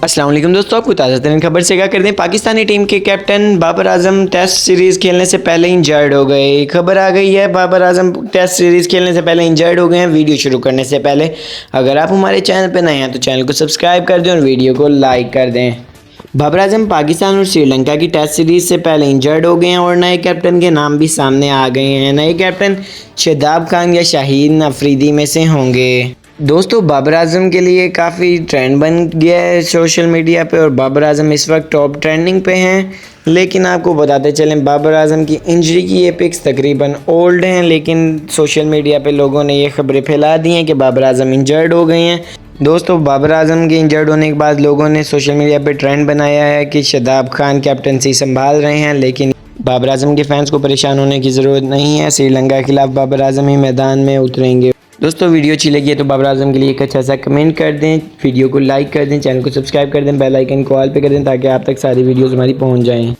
अस्सलाम वालेकुम दोस्तों, आपको ताज़ा तरीन खबर से क्या कर दें। पाकिस्तानी टीम के captain Babar Azam test series खेलने से पहले इंजर्ड हो गए। खबर आ गई है बाबर आजम टेस्ट सीरीज़ खेलने से पहले इंजर्ड हो गए हैं। वीडियो शुरू करने से पहले अगर आप हमारे चैनल पर नए हैं तो चैनल को सब्सक्राइब कर दें और वीडियो को लाइक कर दें। बाबर आजम पाकिस्तान और श्रीलंका की टेस्ट सीरीज़ से पहले इंजर्ड हो गए हैं और नए कैप्टन के नाम भी सामने आ गए हैं। नए कैप्टन शादाब खान या शाहीन अफरीदी में से होंगे। दोस्तों, बाबर आजम के लिए काफ़ी ट्रेंड बन गया है सोशल मीडिया पे और बाबर आजम इस वक्त टॉप ट्रेंडिंग पे हैं। लेकिन आपको बताते चलें, बाबर आजम की इंजरी की ये पिक्स तकरीबन ओल्ड हैं, लेकिन सोशल मीडिया पे लोगों ने ये खबरें फैला दी हैं कि बाबर आजम इंजर्ड हो गए हैं। दोस्तों, बाबर आजम के इंजर्ड होने के बाद लोगों ने सोशल मीडिया पे ट्रेंड बनाया है कि शादाब खान कैप्टनसी संभाल रहे हैं, लेकिन बाबर आजम के फैंस को परेशान होने की ज़रूरत नहीं है। श्रीलंका के खिलाफ बाबर आजम ही मैदान में उतरेंगे। दोस्तों, वीडियो अच्छी लगी है तो बाबर आजम के लिए एक अच्छा सा कमेंट कर दें, वीडियो को लाइक कर दें, चैनल को सब्सक्राइब कर दें, बेल आइकन को ऑल पे कर दें ताकि आप तक सारी वीडियोस हमारी पहुंच जाएं।